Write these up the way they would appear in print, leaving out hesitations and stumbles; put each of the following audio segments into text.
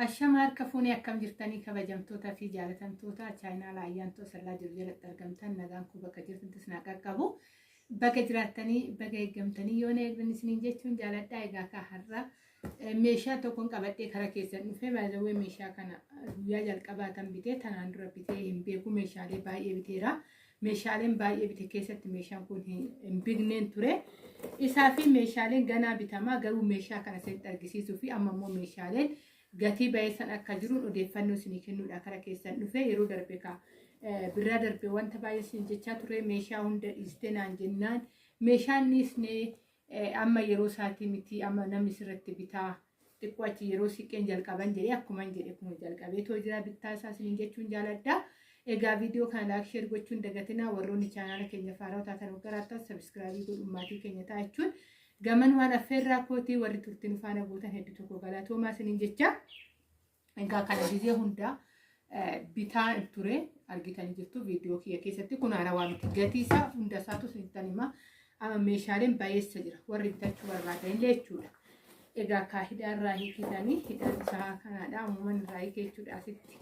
Ashamaar kafuunii akkam jirtanii kabajamtoota fi jaalatamtoota chaayinaa laayyaantoo sirraa jiru jalatti argamtan nagaan kun bakka jirtantis naa qaqqabu bakka jiraattanii bakka eeggamtanii yoo eegdan isiniin jechuun jaaladhaa. Egaa ka har'a meeshaa tokkoon qabadhee karaa keessan dhufee baay'ee meeshaa kana guyyaa jalqabaatan bitee tanaan dura bitee hin beeku. Meeshaalee baay'ee biteera. Meeshaaleen baay'ee bite keessatti meeshaan kun hin bigneen ture. Isaa fi meeshaaleen ganaa bitamaa garuu meeshaa kana isinitti argisiisuu fi amma immoo meeshaaleen gatii baay'isan akka jiruun odeeffannoo isinii kennuudha karaa keessan dhufee yeroo darbe ka birraa darbe wanta baay'ee isin jechaa ture meeshaa hunda dhiistee naan jennaan meeshaan dhiisnee amma yeroo isaatii miti amma namni sirriitti bitaa xiqqoo achi yeroo siqeen jalqaban jedhee akkuman jedhe kun jalqabee too jira bittaa isaa isiniin jechuun jaaladha. Egaa viidiyoo kana laayik sheer gochuun dagatinaa warroonni chaanaala keenya faaraa taatan waggaaraattan sabiskiraabii godhummaatii keenya ta'a jechuun gaman waan affeerraa kootii warri turtiin faana gootan hedduu tokko galatoomaa isiniin jecha. Egaa kana gizee hundaa bitaa ture argitanii jirtu viidiyoo kiyya keessatti kun haarawaa miti gatii isaa hunda isaatu isinittan himaa amma meeshaaleen baay'eessa jira warri bitachuu barbaadan illee jechuudha. Egaa kaa hidhaarraa hiikitanii hidhaan isaa kanaadha ammuman irraa hiikee jechuudha asitti.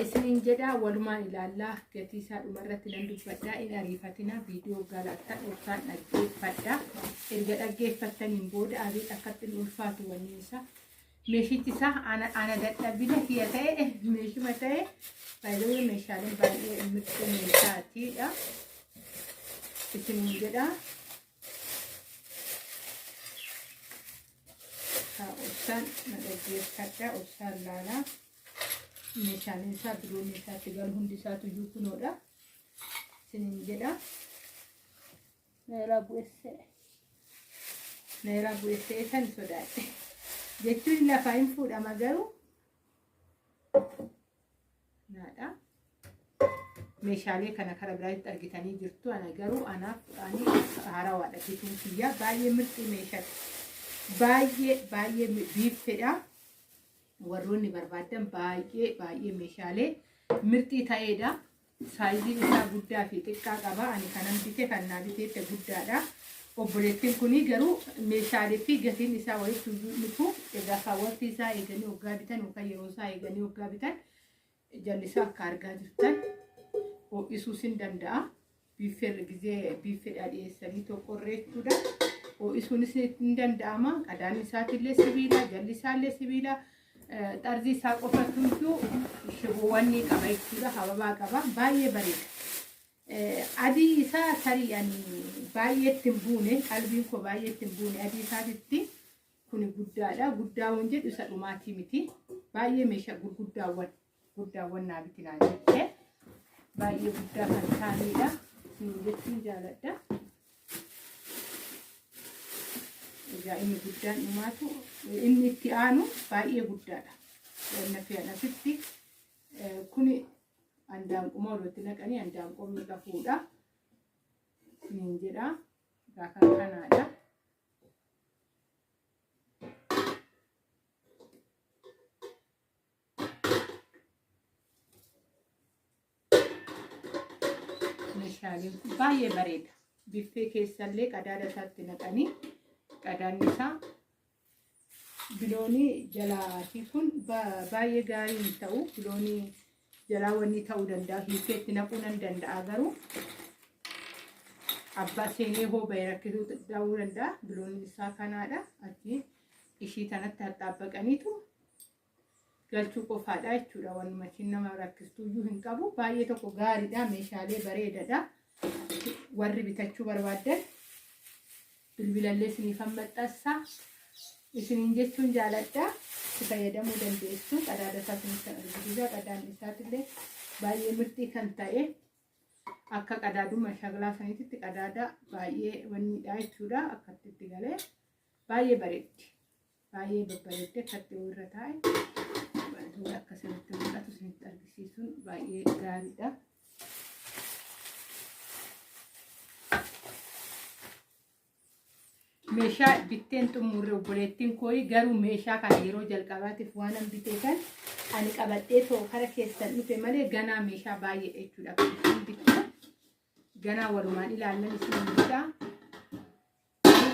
Isiniin jedhaa walumaan ilaallaa gatii isaa dhumarratti nan dubbadhaa in ariifatina viidiyoo galaattan dhokkaan dhaggeeffadhaa. Erga dhaggeeffattaniin booda abee akkatti ulfaatu wanni isaa meeshichi isaa ana dadhabina kiyya ta'e meeshuma ta'e baay'ee meeshaaleen baay'ee mirga meeshaatiidha. Isiniin jedhaa obsaan na dhaggeeffadhaa obsaan laalaa. Meeshaaleen isaa biroon isaatti galu hundi isaatu iyyuu kunoodha. Isiniin jedha neeraa bu'essee san sodaadhe jechuun lafaa hin fuudhama garuu naadha. Meeshaalee kana karaa biraatti argitanii jirtu ana garuu anaaf haarawaadha bituun kiyya baay'ee mirqii meeshaati baay'ee biiffedha. Warroonni barbaadan baay'ee meeshaalee mirxii ta'eedha. Saayiziin isaa guddaa fi xiqqaa qaba. Ani kanan bite kan naa biteette guddaadha. Obboleettiin kuni garuu meeshaalee fi gatiin isaa walitti dhufu egaa kaawwatti isaa eeganii waggaa bitan yookaan yeroo isaa eeganii waggaa bitan jallisaa akka argaa jirtan ho'isuus hin danda'a. Biiffeedhaa dhiyeessanii tokkorree jechuudha. Ho'isuunis hin danda'ama. Qadaan isaatiillee sibiila jallisaallee sibiila. Xarzii isaa qofatu shiboowwanni qaba jechuudha. Hababaa qaba baay'ee bareeda. Adii isaa tarii baay'eetti hin buune qalbiin koo baay'eetti hin buune adii isaatitti kun guddaadha. Guddaawwan jedhu isa dhumaatii miti. Baay'ee meeshaa gurguddaawwan naa biti naan jettee baay'ee guddaa kan ta'anidha. Isin jechuun jaaladha. Egaa inni guddaan dhumaatu inni itti aanu baay'ee guddaadha. Wanna fe'anasitti kuni andaanquma walitti naqanii andaanqoo miidha fuudha. Isiniin jedhaa egaa kan kanaadha. Meeshaaleen kun baay'ee bareeda. Biffee keessallee qadaada isaatti naqanii qadaan isaa biloonii jalaatii kun baay'ee gaarii hin ta'u. Biloonii jalaa wanni ta'uu danda'a. Biffeetti naquu nan danda'a garuu abbaa seenee hooba'ee rakkisuu ta'uu danda'a. Biloonni isaa kanaadha. Achi ishii kanatti haxxaabbaqaniitu galchuu qofaadha jechuudha. Wanni machiin nama rakkistuu iyyuu hin qabu. Baay'ee tokko gaariidha. Meeshaalee bareedadha. Warri bitachuu barbaadan bilbilallee isiniifan maxxansa isiniin jechuun jaaladha. Itti fayyadamuu dandeessu. Qadaada isaa isinis kan argisiisa. Qadaan isaatillee baay'ee mirxii kan ta'e akka qadaaduma shaglaa saniitti qadaada baay'ee wanniidha jechuudha. Akkatti itti galee baay'ee bareeddi. Baay'ee babbareedde akkatti irra taa'e akkasinitti mul'atu isinitti argisiisuun baay'ee gaariidha. Meeshaa bitteen xumurre obboleettiin kooyi garuu meeshaa kana yeroo jalqabaatiif waan an bitee kan ani qabadhee too kara keessan dhufe malee ganaa meeshaa baay'ee jechuudha. Kan bitee ganaa walumaan ilaallan isin bitaa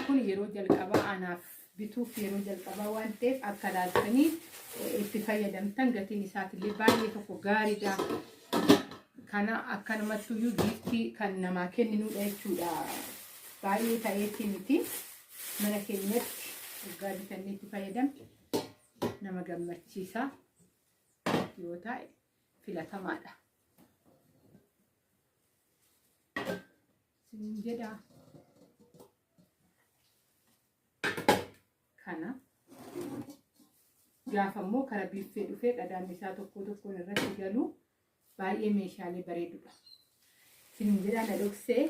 kun yeroo jalqabaa anaaf bituuf yeroo jalqabaa waan ta'eef akka laaltanii itti fayyadamtan gatiin isaatiillee baay'ee tokko gaariidha. Kana akkanumattuyyuu giiftii kan namaa kenninudha jechuudha. Baay'ee ta'eetii miti mana keenyatti waggaa bitannee itti fayyadamne nama gammachiisa yoo ta'e filatamaadha. Siin jedha kana gaafa immoo kara biiffee dhufee qadaadni isaa tokko tokkoon irratti galu baay'ee meeshaalee bareedudha. Siin jedha na dhoksee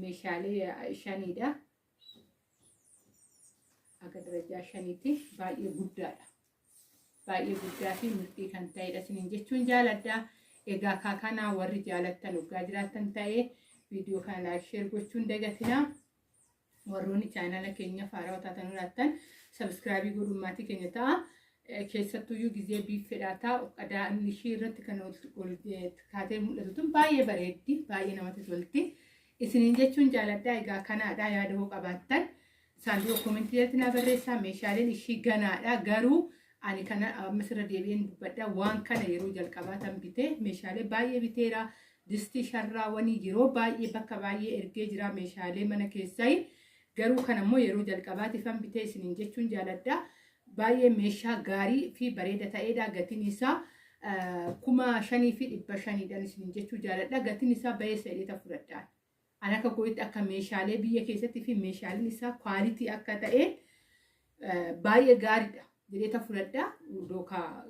meeshaalee shaniidha. Akka darajaa shaniitti baay'ee guddaadha. Baay'ee guddaa fi mirqii kan ta'edha. Siin jechuun jaaladha. Egaa kanaa warri jaalattan waggaa jiraattan ta'ee viidiyoo kana laayik sheer gochuun dagatina. Warroonni chaanala keenya faaraa taatan jiraattan sabskraayibii godhummaatii keenya ta'a. Keessattuyyuu gizee biiffeedhaa ta'a. Qadaan ishee irratti kan ol kaatee mul'atu baay'ee bareeddi. Baay'ee namatti tolti. Isiniin jechuun jaaladha. Egaa kanaadha yaada hoo qabaattan saanduqa koomentii irratti na barreessaa. Meeshaaleen ishii ganaadha. Garuu ani kana ammas irra deebi'een dubbadha. Waan kana yeroo jalqabaatan bitee meeshaalee baay'ee biteera. Distii sharraawwanii yeroo baay'ee bakka baay'ee ergee jira meeshaalee mana keessaa. Garuu kan ammoo yeroo jalqabaatiifan bitee isiniin jechuun jaaladha. Baay'ee meeshaa gaarii fi bareeda ta'edha. Gatiin isaa 5,500 isiniin jechuun jaaladha. Gatiin isaa baay'ee saddeeta fudhadhaan. Ani akka gootti akka meeshaalee biyya keessatti fi meeshaaleen isaa kwaalitii akka ta'e baay'ee gaariidha. Jedheeta fudhadhaa. Dookaa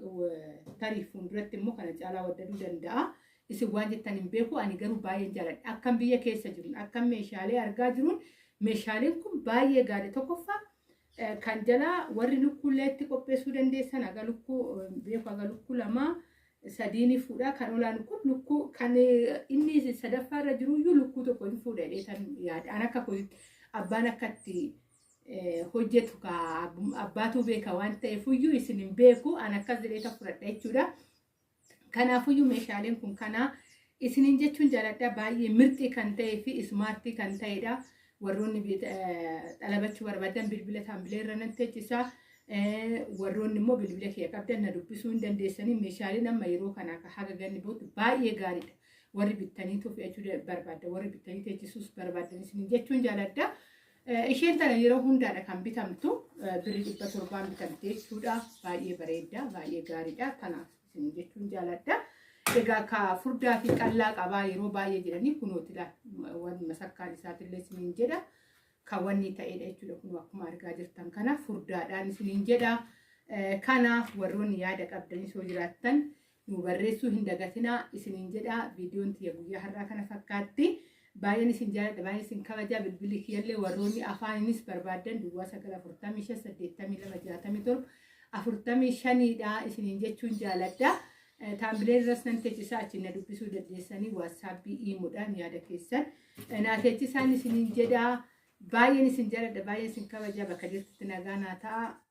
tarii fuulduratti immoo kana caalaa waddaduu danda'a. Isin waan jettan hin beeku. Ani garuu baay'ee jaaladha. Akkam biyya keessa jiruun akkam meeshaalee argaa jiruun meeshaaleen kun baay'ee gaarii. Tokkoffaa kan jalaa warri lukkuullee itti qopheessuu dandeessan aga lukkuu beeku aga lukkuu lama sadiini fuudha. Kan olaanu kun lukkuu kan inni sadaffaarra jiruyyuu lukkuu tokko hin fuudha jedheetan yaada. An akka abbaan akkatti hojjetu abbaatu beeka waan ta'eefuyyuu isin hin beeku. An akkas jedheeta fudhadha jechuudha. Kanaafuyyuu meeshaaleen kun kana isiniin jechuun jaaladha. Baay'ee mirqii kan ta'ee fi ismaartii kan ta'edha. Warroonni xalabachuu barbaadan bilbila taambilee irra nan teechisaa. Warroonni immoo bilbila kee qabdan na dubbisuu hin dandeessanii. Meeshaaleen amma yeroo kana haga ganni booda baay'ee gaariidha. Warri bittanii fe'achuu barbaaddan warri bittanii teechisuus barbaadan isiniin jechuun jaaladha. Isheen tana yeroo hundaadha kan bitamtu. Birrii 700 bitamte jechuudha. Baay'ee bareedda. Baay'ee gaariidha. Kanaaf isiniin jechuun jaaladha. Egaa ka furdaa fi qallaa qabaa yeroo baay'ee jedhanii kunootidha. Wanni masakkaan isaatillee isiniin jedha. Kan wanni ta'edha jechuudha. Kun akkuma argaa jirtan kana furdaadhaan isiniin jedha. Kanaaf warroonni yaada qabdanii soo jiraattan nu barreessuu hin dagatinaa isiniin jedha. Viidiyoon tiyya guyyaa har'aa kana fakkaatti. Baay'een isin jaaladha. Baay'een isin kabajaa. Bilbilli kiyyallee warroonni afaaninis barbaadan duwwaa 945 82 67 45dha isiniin jechuun jaaladha. Taambilee irras nan teechisaa achi na dubbisuu dandeessanii waatsaappii iimuudhaan yaada keessan naa teechisaan isiniin jedha. Baay'een isin jaaladha. Baay'een isin kabajaa. Bakka jirtutti nagaa naa ta'a.